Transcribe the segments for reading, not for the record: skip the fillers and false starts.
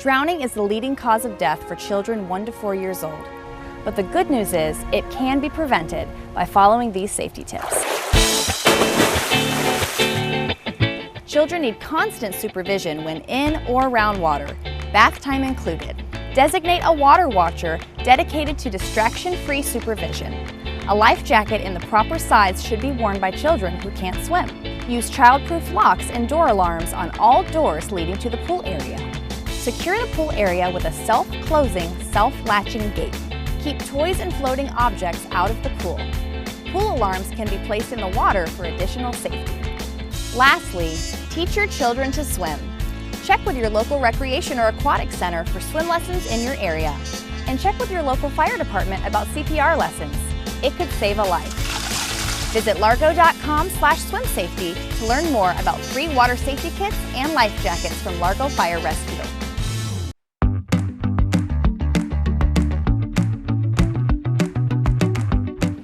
Drowning is the leading cause of death for children 1 to 4 years old. But the good news is it can be prevented by following these safety tips. Children need constant supervision when in or around water, bath time included. Designate a water watcher dedicated to distraction-free supervision. A life jacket in the proper size should be worn by children who can't swim. Use child-proof locks and door alarms on all doors leading to the pool area. Secure the pool area with a self-closing, self-latching gate. Keep toys and floating objects out of the pool. Pool alarms can be placed in the water for additional safety. Lastly, teach your children to swim. Check with your local recreation or aquatic center for swim lessons in your area. And check with your local fire department about CPR lessons. It could save a life. Visit largo.com/swimsafety to learn more about free water safety kits and life jackets from Largo Fire Rescue.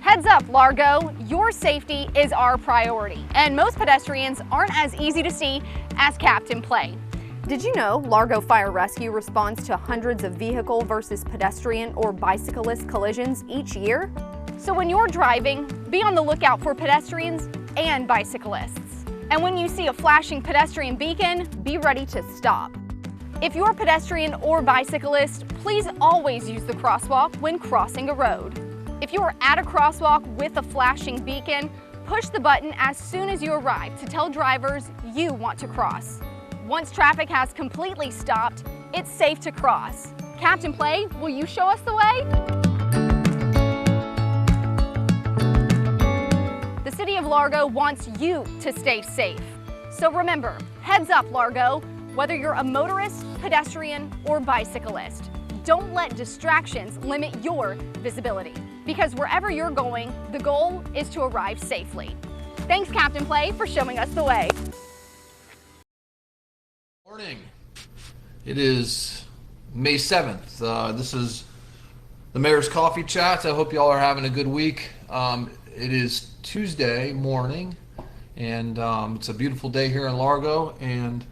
Heads up, Largo, your safety is our priority, and most pedestrians aren't as easy to see as Captain Play. Did you know Largo Fire Rescue responds to hundreds of vehicle versus pedestrian or bicyclist collisions each year? So when you're driving, be on the lookout for pedestrians and bicyclists. And when you see a flashing pedestrian beacon, be ready to stop. If you're a pedestrian or bicyclist, please always use the crosswalk when crossing a road. If you are at a crosswalk with a flashing beacon, push the button as soon as you arrive to tell drivers you want to cross. Once traffic has completely stopped, it's safe to cross. Captain Play, will you show us the way? The City of Largo wants you to stay safe. So remember, heads up, Largo, whether you're a motorist, pedestrian, or bicyclist. Don't let distractions limit your visibility, because wherever you're going, the goal is to arrive safely. Thanks, Captain Play, for showing us the way. Morning. It is May 7th. This is the Mayor's Coffee Chats. I hope y'all are having a good week. It is Tuesday morning, and it's a beautiful day here in Largo, and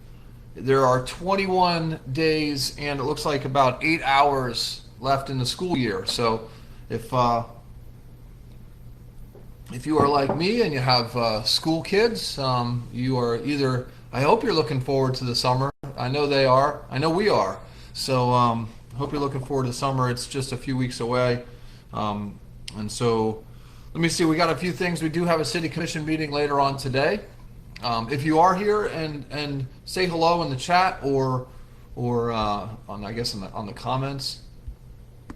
there are 21 days and it looks like about 8 hours left in the school year. So if you are like me and you have school kids, you are either, I hope you're looking forward to the summer. I know they are. I know we are. So I hope you're looking forward to summer. It's just a few weeks away. And so let me see, we got a few things. We do have a city commission meeting later on today. If you are here and say hello in the chat or on, I guess, on the comments,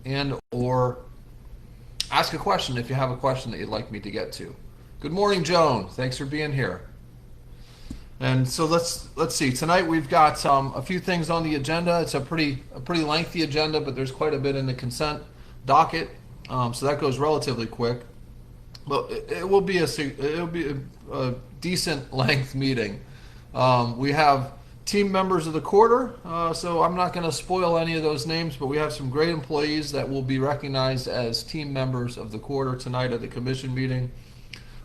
and or ask a question if you have a question that you'd like me to get to. Good morning, Joan. Thanks for being here. And so let's see. Tonight we've got a few things on the agenda. It's a pretty lengthy agenda, but there's quite a bit in the consent docket, so that goes relatively quick. But it will be a decent length meeting. We have team members of the quarter, so I'm not going to spoil any of those names, but we have some great employees that will be recognized as team members of the quarter tonight at the commission meeting.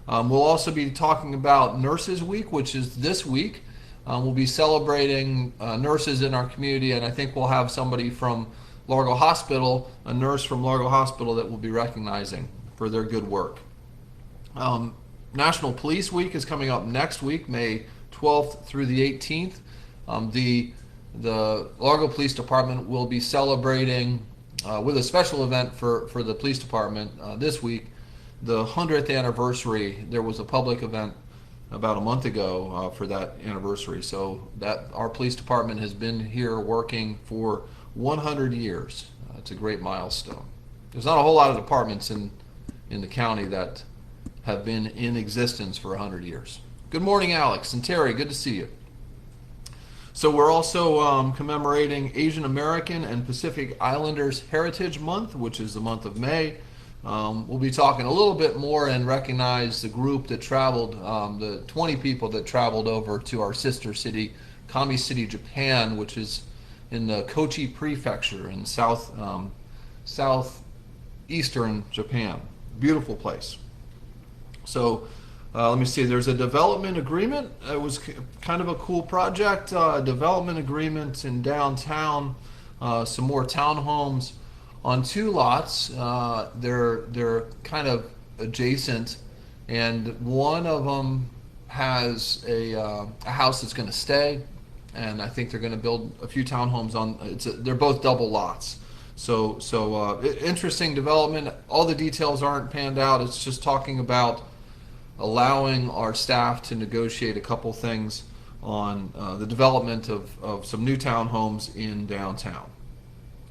We'll also be talking about Nurses Week, which is this week. We'll be celebrating nurses in our community, and I think we'll have somebody from Largo Hospital, a nurse from Largo Hospital, that we'll be recognizing for their good work. National Police Week is coming up next week, May 12th through the 18th. The Largo Police Department will be celebrating with a special event for the police department this week, the 100th anniversary. There was a public event about a month ago for that anniversary, so that our police department has been here working for 100 years. It's a great milestone. There's not a whole lot of departments in the county that have been in existence for 100 years. Good morning, Alex and Terry. Good to see you. So we're also commemorating Asian American and Pacific Islanders Heritage Month, which is the month of May. We'll be talking a little bit more and recognize the group that traveled, the 20 people that traveled over to our sister city, Kami City, Japan, which is in the Kochi Prefecture in southeastern Japan. Beautiful place. So let me see, there's a development agreement. It was kind of a cool project, a development agreement in downtown some more townhomes on 2 lots. They're kind of adjacent, and one of them has a house that's going to stay, and I think they're going to build a few townhomes on. They're both double lots. So interesting development. All the details aren't panned out. It's just talking about allowing our staff to negotiate a couple things on the development of some new townhomes in downtown.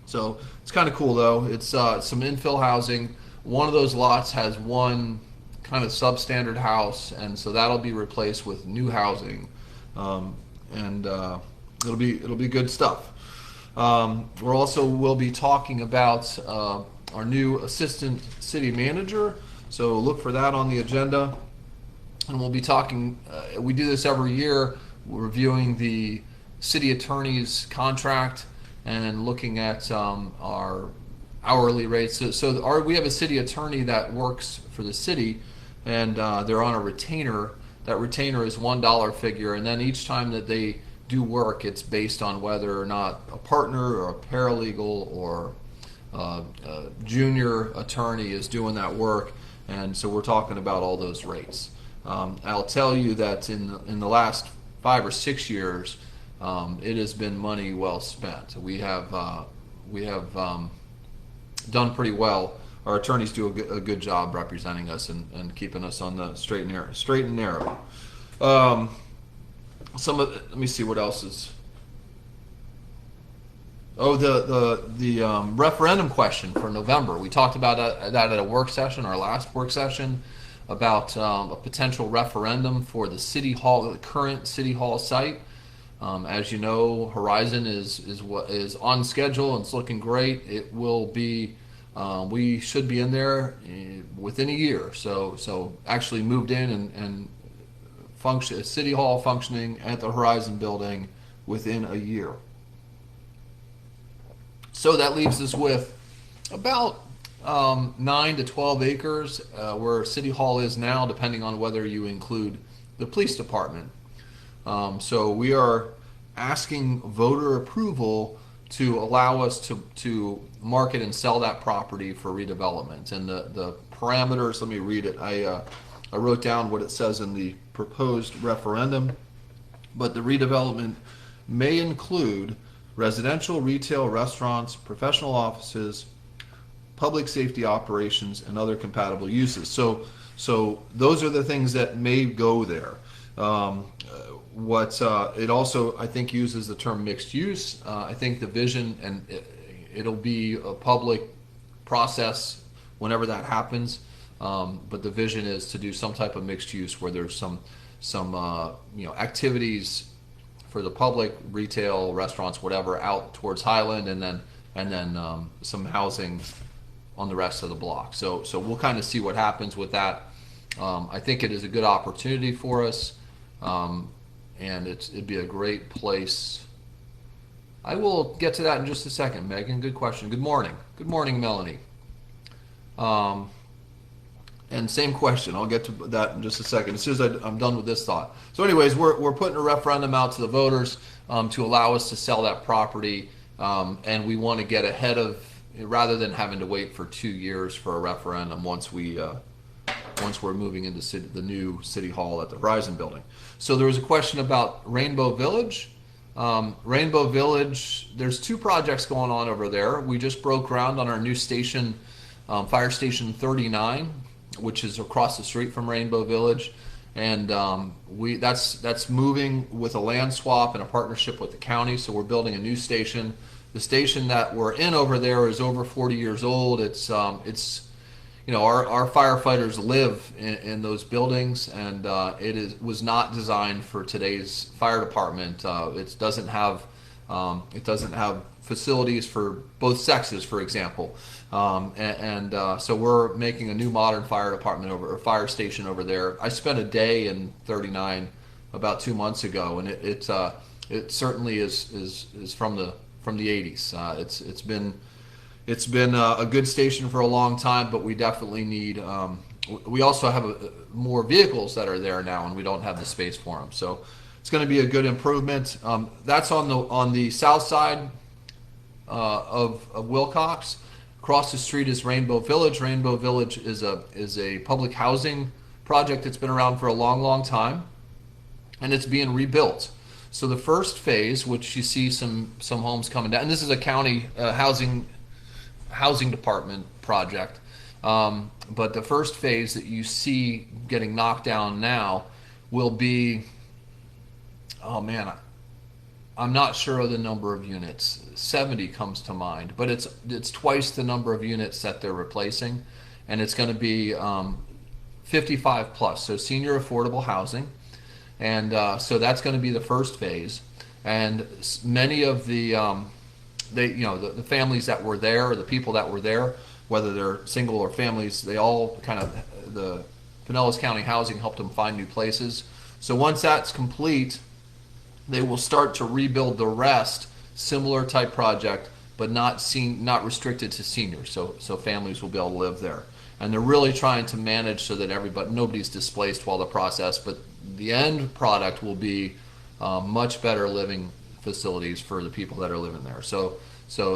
So it's kind of cool though. It's some infill housing. One of those lots has one kind of substandard house, and so that'll be replaced with new housing, and it'll be good stuff. We're also will be talking about our new assistant city manager, so look for that on the agenda. And we'll be talking. We do this every year. We're reviewing the city attorney's contract and looking at our hourly rates. So we have a city attorney that works for the city, and they're on a retainer. That retainer is $1 figure, and then each time that they do work, it's based on whether or not a partner or a paralegal or a junior attorney is doing that work, and so we're talking about all those rates. I'll tell you that in the last 5 or 6 years, it has been money well spent. We have done pretty well. Our attorneys do a good job representing us and keeping us on the straight and narrow. Let me see what else is. Oh, the referendum question for November. We talked about that at a work session, our last work session, about a potential referendum for the city hall, the current city hall site. As you know, Horizon is on schedule and it's looking great. It will be. We should be in there within a year. So actually moved in and function city hall functioning at the Horizon building within a year. So that leaves us with about 9 to 12 acres where City Hall is now, depending on whether you include the police department. So we are asking voter approval to allow us to market and sell that property for redevelopment. And the parameters, let me read it. I wrote down what it says in the proposed referendum, but the redevelopment may include residential, retail, restaurants, professional offices, public safety operations, and other compatible uses. So those are the things that may go there. It also, I think, uses the term mixed use. I think the vision, and it'll be a public process whenever that happens. But the vision is to do some type of mixed use where there's some activities for the public, retail, restaurants, whatever, out towards Highland, and then some housing on the rest of the block. So we'll kind of see what happens with that. I think it is a good opportunity for us, and it'd be a great place. I will get to that in just a second, Megan. Good question. Good morning. Good morning, Melanie. And same question. I'll get to that in just a second, as soon as I'm done with this thought. So anyways, we're putting a referendum out to the voters to allow us to sell that property, and we want to get ahead of, rather than having to wait for 2 years for a referendum once we're moving into the new City Hall at the Horizon building. So there was a question about Rainbow Village. Rainbow Village, there's 2 projects going on over there. We just broke ground on our new station, Fire Station 39, which is across the street from Rainbow Village, and that's moving with a land swap and a partnership with the county. So we're building a new station. The station that we're in over there is over 40 years old. It's our firefighters live in those buildings, and was not designed for today's fire department. It doesn't have facilities for both sexes, for example. So we're making a new modern fire department or fire station over there. I spent a day in 39 about 2 months ago, and it certainly is from the 80s. It's been a good station for a long time, but we definitely need. We also have more vehicles that are there now, and we don't have the space for them. So it's going to be a good improvement. That's on the south side. of Wilcox. Across the street is Rainbow Village. Rainbow Village is a public housing project that's been around for a long, long time, and it's being rebuilt. So the first phase, which you see some homes coming down, and this is a county housing department project, but the first phase that you see getting knocked down now will be, oh man, I'm not sure of the number of units. 70 comes to mind, but it's twice the number of units that they're replacing, and it's going to be 55 plus, so senior affordable housing, and so that's going to be the first phase. And many of the the families that were there, or the people that were there, whether they're single or families, they all kind of, the Pinellas County Housing helped them find new places. So once that's complete, they will start to rebuild the rest, similar type project, but not restricted to seniors. So families will be able to live there, and they're really trying to manage so that nobody's displaced while the process. But the end product will be much better living facilities for the people that are living there. So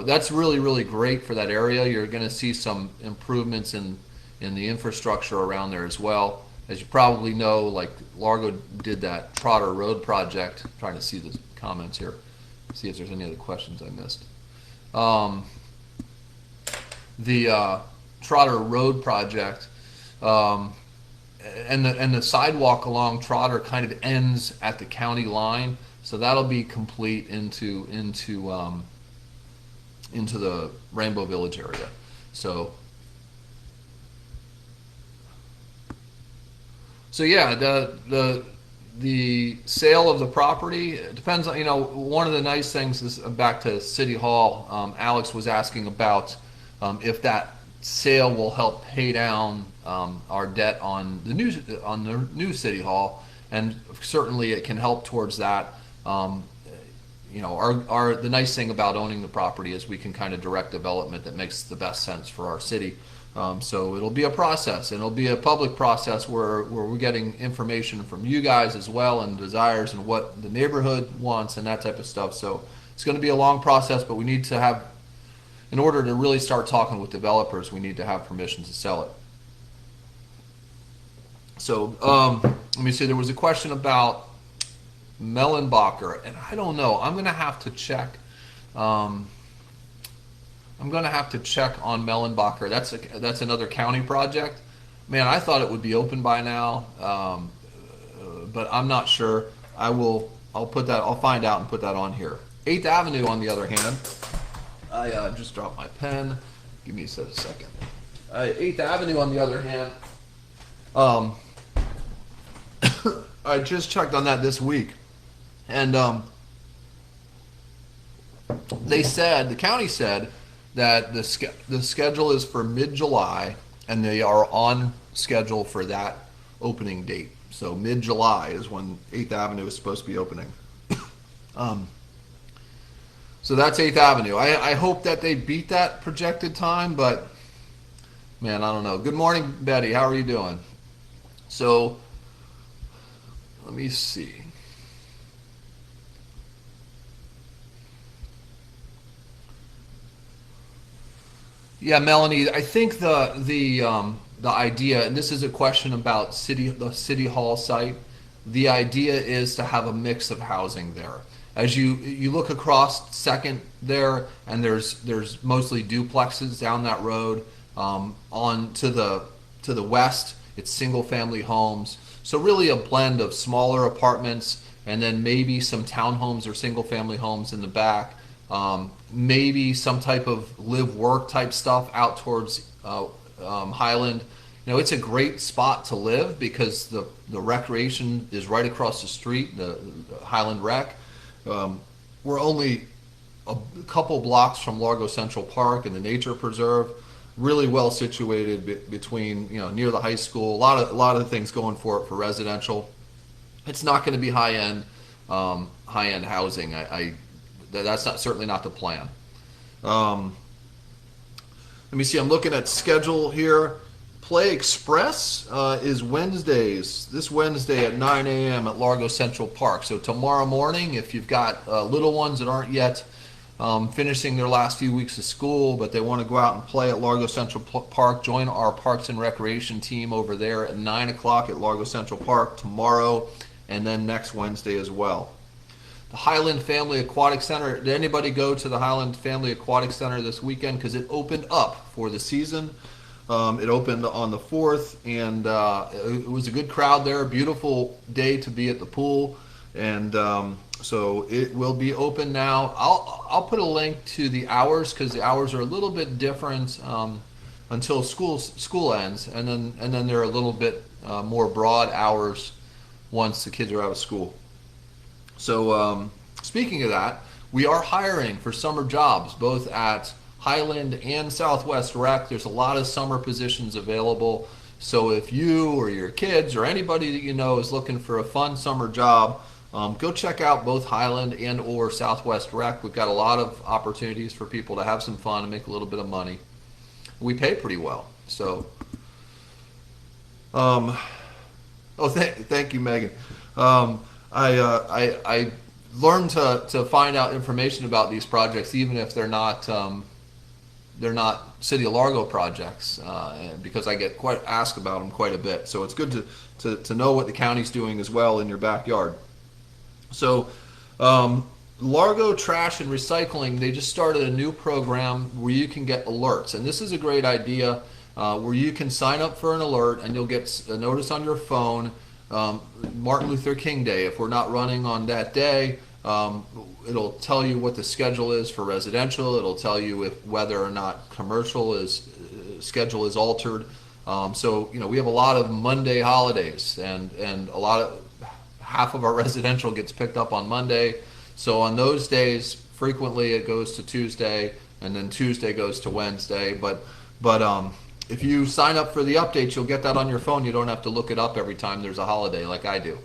that's really, really great for that area. You're going to see some improvements in the infrastructure around there as well. As you probably know, like Largo did that Trotter Road project. I'm trying to see the comments here, see if there's any other questions I missed. The Trotter Road project, and the sidewalk along Trotter kind of ends at the county line, so that'll be complete into the Rainbow Village area. So yeah, the sale of the property, it depends on, one of the nice things is, back to City Hall, Alex was asking about if that sale will help pay down our debt on the new City Hall, and certainly it can help towards that. The nice thing about owning the property is we can kind of direct development that makes the best sense for our city. So it'll be a process, and it'll be a public process where we're getting information from you guys as well, and desires and what the neighborhood wants and that type of stuff. So it's going to be a long process, but we need to have, in order to really start talking with developers, we need to have permission to sell it. So let me see, there was a question about Mellenbacher, and I don't know, I'm going to have to check. I'm going to have to check on Mellenbacher. That's another county project. Man, I thought it would be open by now, but I'm not sure. I'll find out and put that on here. 8th Avenue, on the other hand, I just dropped my pen. Give me a second. 8th Avenue, on the other hand, I just checked on that this week, and the county said that the schedule is for mid-July, and they are on schedule for that opening date. So mid-July is when 8th Avenue is supposed to be opening. So that's 8th Avenue. I hope that they beat that projected time, but man, I don't know. Good morning, Betty. How are you doing? So let me see. Yeah, Melanie, I think the idea, and this is a question about the City Hall site, the idea is to have a mix of housing there. As you look across Second there, and there's mostly duplexes down that road. On to the west, it's single family homes. So really a blend of smaller apartments, and then maybe some townhomes or single family homes in the back. Maybe some type of live-work type stuff out towards Highland. It's a great spot to live because the recreation is right across the street, the Highland Rec. We're only a couple blocks from Largo Central Park and the Nature Preserve. Really well situated between, near the high school. A lot of things going for it for residential. It's not going to be high-end housing. That's certainly not the plan. Let me see. I'm looking at schedule here. Play Express is Wednesdays. This Wednesday at 9 a.m. at Largo Central Park. So tomorrow morning, if you've got little ones that aren't yet finishing their last few weeks of school, but they want to go out and play at Largo Central Park. Join our Parks and Recreation team over there at 9 o'clock at Largo Central Park tomorrow, and then next Wednesday as well. The Highland Family Aquatic Center. Did anybody go to the Highland Family Aquatic Center this weekend? Because it opened up for the season. It opened on the 4th, and it was a good crowd there. Beautiful day to be at the pool, and so it will be open now. I'll put a link to the hours, because the hours are a little bit different until school ends, and then they're a little bit more broad hours once the kids are out of school. So speaking of that, we are hiring for summer jobs, both at Highland and Southwest Rec. There's a lot of summer positions available. So if you or your kids or anybody that you know is looking for a fun summer job, go check out both Highland and or Southwest Rec. We've got a lot of opportunities for people to have some fun and make a little bit of money. We pay pretty well. So, thank you, Megan. I learned to find out information about these projects, even if they're not City of Largo projects, because I get asked about them quite a bit. So it's good to know what the county's doing as well in your backyard. So Largo Trash and Recycling, they just started a new program where you can get alerts, and this is a great idea, where you can sign up for an alert and you'll get a notice on your phone. Martin Luther King Day, if we're not running on that day, it'll tell you what the schedule is for residential. It'll tell you if whether or not commercial schedule is altered. So we have a lot of Monday holidays, and half of our residential gets picked up on Monday. So on those days, frequently it goes to Tuesday, and then Tuesday goes to Wednesday. But if you sign up for the updates, you'll get that on your phone. You don't have to look it up every time there's a holiday like I do.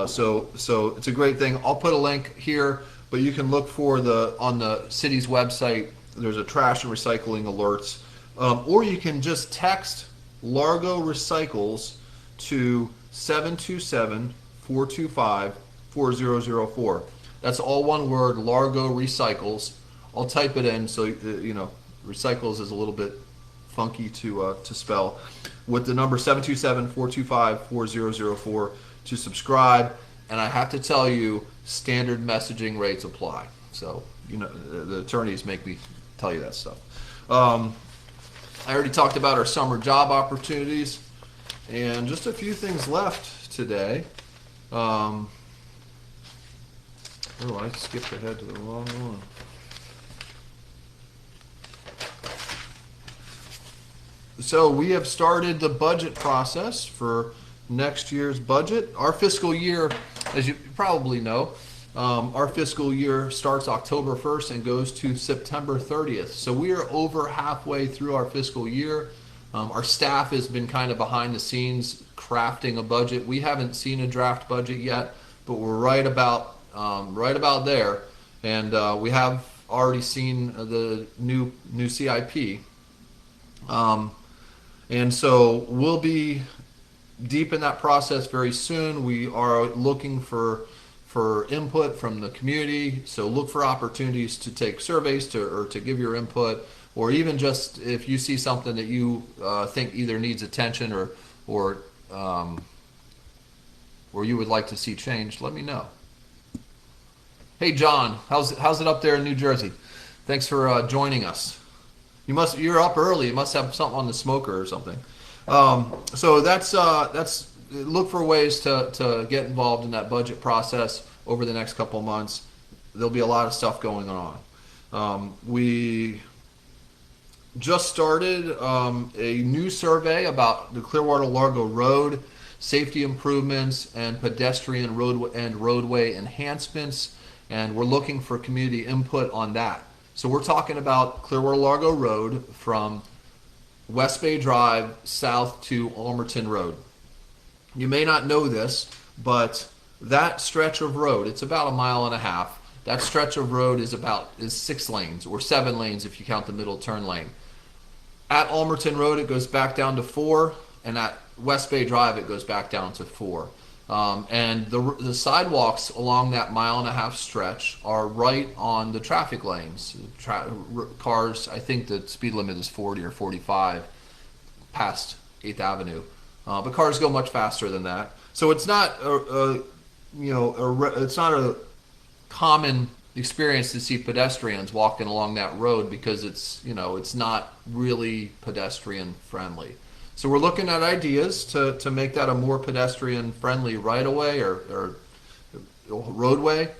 So it's a great thing. I'll put a link here, but you can look for on the city's website. There's a trash and recycling alerts, or you can just text Largo Recycles to 727-425-4004. That's all one word, Largo Recycles. I'll type it in so recycles is a little bit funky to spell, with the number 727-425-4004 to subscribe. And I have to tell you, standard messaging rates apply. So the attorneys make me tell you that stuff. I already talked about our summer job opportunities, and just a few things left today. I skipped ahead to the wrong one. So we have started the budget process for next year's budget. Our fiscal year, as you probably know, our fiscal year starts October 1st and goes to September 30th. So we are over halfway through our fiscal year. Our staff has been kind of behind the scenes crafting a budget. We haven't seen a draft budget yet, but we're right about there. And we have already seen the new CIP. And so we'll be deep in that process very soon. We are looking for input from the community. So look for opportunities to take surveys or to give your input, or even just if you see something that you think either needs attention or you would like to see changed, let me know. Hey John, how's it up there in New Jersey? Thanks for joining us. You're up early. You must have something on the smoker or something. So that's look for ways to get involved in that budget process over the next couple of months. There'll be a lot of stuff going on. We just started a new survey about the Clearwater Largo Road safety improvements and pedestrian roadway enhancements, and we're looking for community input on that. So we're talking about Clearwater Largo Road from West Bay Drive south to Almerton Road. You may not know this, but that stretch of road, it's about 1.5 miles. That stretch of road is 6 lanes, or 7 lanes if you count the middle turn lane. At Almerton Road, it goes back down to 4, and at West Bay Drive, it goes back down to 4. And the sidewalks along that 1.5-mile stretch are right on the traffic lanes. Cars, I think the speed limit is 40 or 45 past 8th Avenue. But cars go much faster than that. So it's not it's not a common experience to see pedestrians walking along that road because it's not really pedestrian friendly. So we're looking at ideas to make that a more pedestrian friendly right of way or roadway.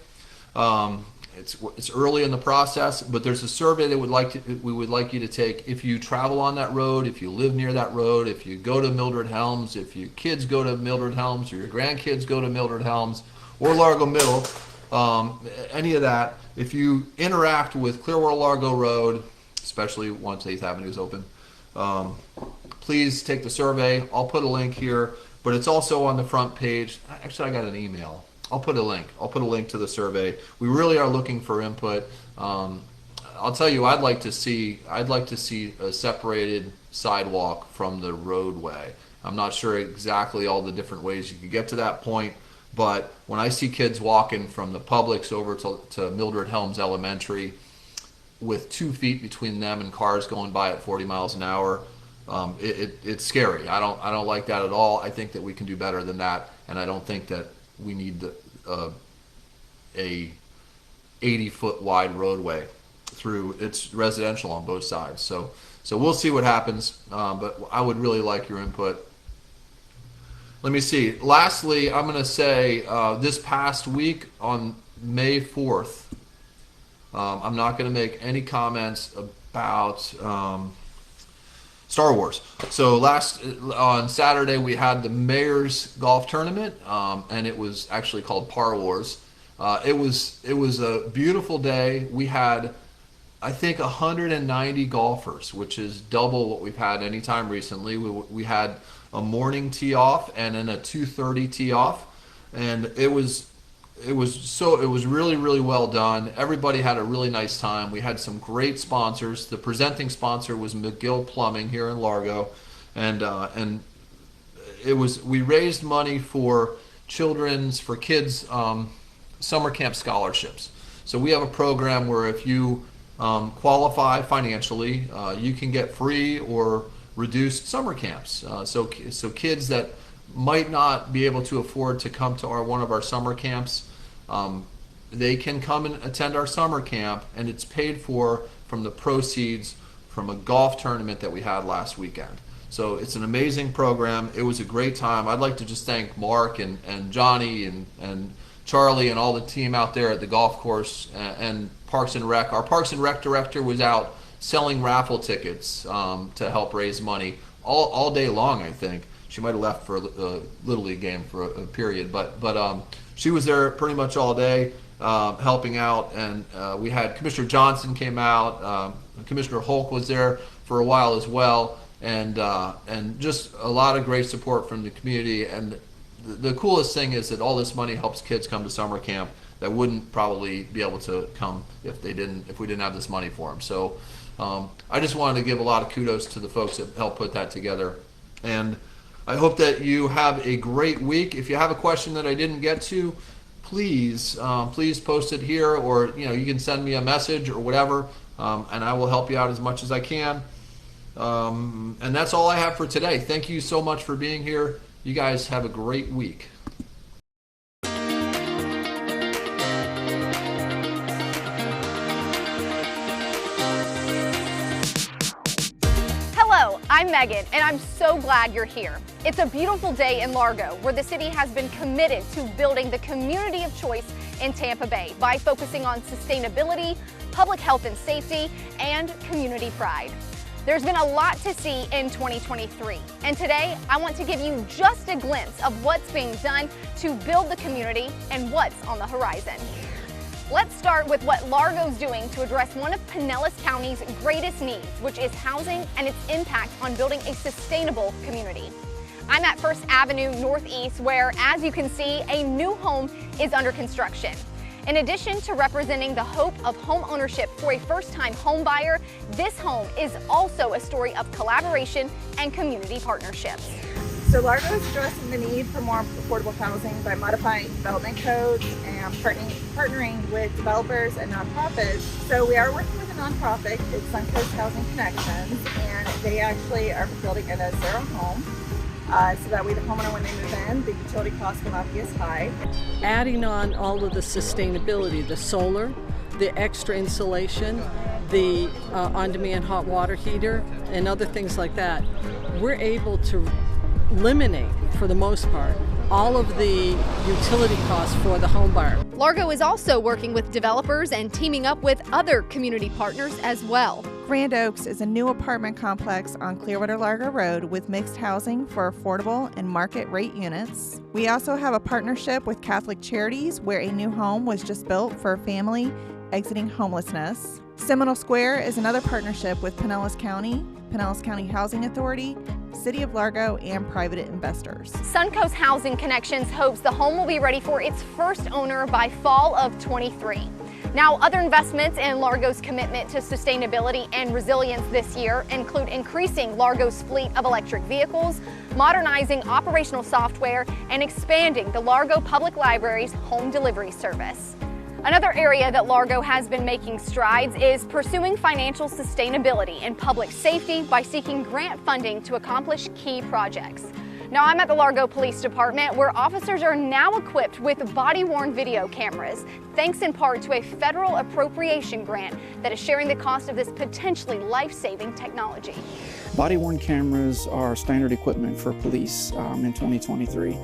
It's early in the process, but there's a survey that we would like you to take if you travel on that road, if you live near that road, if you go to Mildred Helms, if your kids go to Mildred Helms or your grandkids go to Mildred Helms or Largo Middle, any of that. If you interact with Clearwater Largo Road, especially once 8th Avenue is open, please take the survey. I'll put a link here, but it's also on the front page. Actually, I got an email. I'll put a link. I'll put a link to the survey. We really are looking for input. I'll tell you, I'd like to see a separated sidewalk from the roadway. I'm not sure exactly all the different ways you could get to that point, but when I see kids walking from the Publix over to Mildred Helms Elementary with 2 feet between them and cars going by at 40 miles an hour, it's scary. I don't like that at all. I think that we can do better than that, and I don't think that we need a 80-foot wide roadway through. It's residential on both sides, so we'll see what happens. But I would really like your input. Let me see. Lastly, I'm going to say this past week on May 4th, I'm not going to make any comments about Star Wars. So on Saturday we had the Mayor's Golf Tournament, and it was actually called Par Wars. It was a beautiful day. We had, I think, 190 golfers, which is double what we've had any time recently. We had a morning tee off and then a 2:30 tee off, and it was really, really well done. Everybody had a really nice time. We had some great sponsors. The presenting sponsor was McGill Plumbing here in Largo, and we raised money for kids summer camp scholarships. So we have a program where if you qualify financially, you can get free or reduced summer camps. So kids that might not be able to afford to come to one of our summer camps, they can come and attend our summer camp, and it's paid for from the proceeds from a golf tournament that we had last weekend. So it's an amazing program. It was a great time. I'd like to just thank Mark and Johnny and Charlie and all the team out there at the golf course and Parks and Rec. Our Parks and Rec director was out selling raffle tickets to help raise money all day long, I think. She might have left for a Little League game for a period, but she was there pretty much all day helping out, and we had Commissioner Johnson came out, Commissioner Hulk was there for a while as well, and just a lot of great support from the community. And the coolest thing is that all this money helps kids come to summer camp that wouldn't probably be able to come if we didn't have this money for them. So I just wanted to give a lot of kudos to the folks that helped put that together, and I hope that you have a great week. If you have a question that I didn't get to, please post it here, or you can send me a message or whatever, and I will help you out as much as I can. And that's all I have for today. Thank you so much for being here. You guys have a great week. Hello, I'm Megan, and I'm so glad you're here. It's a beautiful day in Largo, where the city has been committed to building the community of choice in Tampa Bay by focusing on sustainability, public health and safety, and community pride. There's been a lot to see in 2023, and today I want to give you just a glimpse of what's being done to build the community and what's on the horizon. Let's start with what Largo's doing to address one of Pinellas County's greatest needs, which is housing and its impact on building a sustainable community. I'm at First Avenue Northeast, where, as you can see, a new home is under construction. In addition to representing the hope of home ownership for a first-time home buyer, this home is also a story of collaboration and community partnerships. So Largo is addressing the need for more affordable housing by modifying development codes and partnering with developers and nonprofits. So we are working with a nonprofit, it's Suncoast Housing Connections, and they actually are building it as their own home. So that way the homeowner, when they move in, the utility costs will not be as high. Adding on all of the sustainability, the solar, the extra insulation, the on-demand hot water heater, and other things like that, we're able to eliminate, for the most part, all of the utility costs for the home buyer. Largo is also working with developers and teaming up with other community partners as well. Grand Oaks is a new apartment complex on Clearwater Largo Road with mixed housing for affordable and market rate units. We also have a partnership with Catholic Charities where a new home was just built for a family exiting homelessness. Seminole Square is another partnership with Pinellas County Housing Authority, City of Largo, and private investors. Suncoast Housing Connections hopes the home will be ready for its first owner by fall of 23. Now, other investments in Largo's commitment to sustainability and resilience this year include increasing Largo's fleet of electric vehicles, modernizing operational software, and expanding the Largo Public Library's home delivery service. Another area that Largo has been making strides is pursuing financial sustainability in public safety by seeking grant funding to accomplish key projects. Now, I'm at the Largo Police Department, where officers are now equipped with body-worn video cameras, thanks in part to a federal appropriation grant that is sharing the cost of this potentially life-saving technology. Body-worn cameras are standard equipment for police in 2023.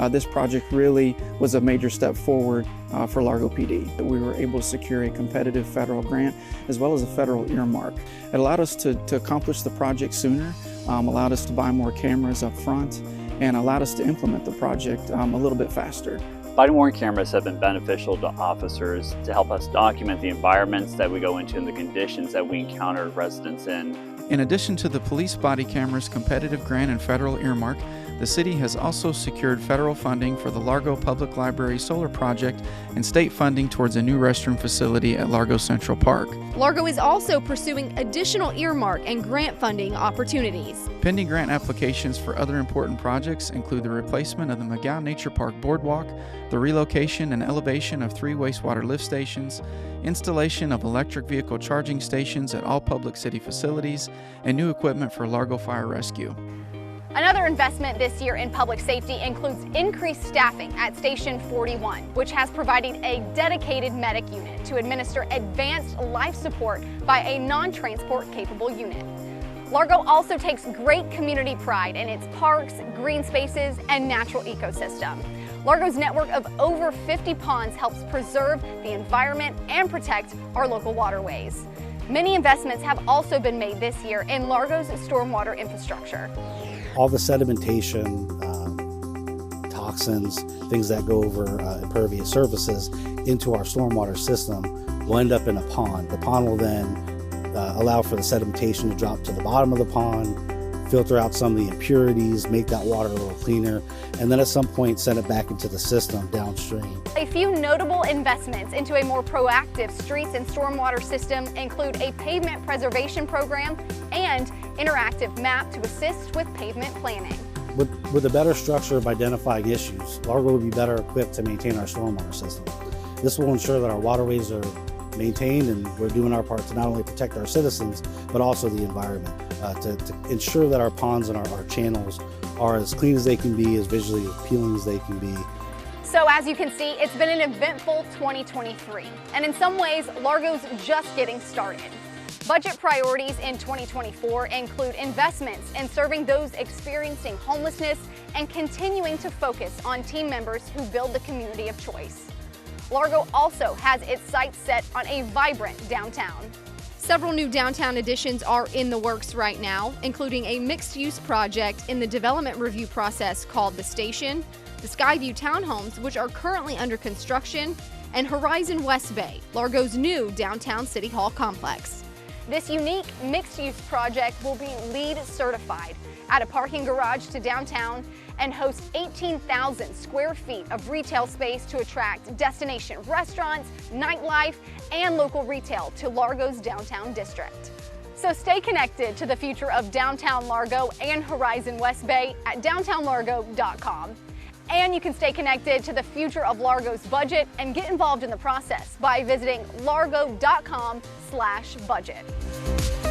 This project really was a major step forward for Largo PD. We were able to secure a competitive federal grant as well as a federal earmark. It allowed us to accomplish the project sooner, allowed us to buy more cameras up front, and allowed us to implement the project a little bit faster. Body-worn cameras have been beneficial to officers to help us document the environments that we go into and the conditions that we encounter residents in. In addition to the police body cameras competitive grant and federal earmark, the city has also secured federal funding for the Largo Public Library solar project and state funding towards a new restroom facility at Largo Central Park. Largo is also pursuing additional earmark and grant funding opportunities. Pending grant applications for other important projects include the replacement of the McGowan Nature Park Boardwalk, the relocation and elevation of 3 wastewater lift stations, installation of electric vehicle charging stations at all public city facilities, and new equipment for Largo Fire Rescue. Another investment this year in public safety includes increased staffing at Station 41, which has provided a dedicated medic unit to administer advanced life support by a non-transport capable unit. Largo also takes great community pride in its parks, green spaces, and natural ecosystem. Largo's network of over 50 ponds helps preserve the environment and protect our local waterways. Many investments have also been made this year in Largo's stormwater infrastructure. All the sedimentation, toxins, things that go over impervious surfaces into our stormwater system will end up in a pond. The pond will then allow for the sedimentation to drop to the bottom of the pond, filter out some of the impurities, make that water a little cleaner, and then at some point send it back into the system downstream. A few notable investments into a more proactive streets and stormwater system include a pavement preservation program and interactive map to assist with pavement planning. With a better structure of identifying issues, Largo will be better equipped to maintain our stormwater system. This will ensure that our waterways are maintained and we're doing our part to not only protect our citizens, but also the environment, to ensure that our ponds and our channels are as clean as they can be, as visually appealing as they can be. So as you can see, it's been an eventful 2023, and in some ways, Largo's just getting started. Budget priorities in 2024 include investments in serving those experiencing homelessness and continuing to focus on team members who build the community of choice. Largo also has its sights set on a vibrant downtown. Several new downtown additions are in the works right now, including a mixed-use project in the development review process called The Station, the Skyview Townhomes, which are currently under construction, and Horizon West Bay, Largo's new downtown City Hall complex. This unique mixed-use project will be LEED certified, add a parking garage to downtown, and host 18,000 square feet of retail space to attract destination restaurants, nightlife, and local retail to Largo's downtown district. So stay connected to the future of downtown Largo and Horizon West Bay at downtownlargo.com. And you can stay connected to the future of Largo's budget and get involved in the process by visiting largo.com/budget.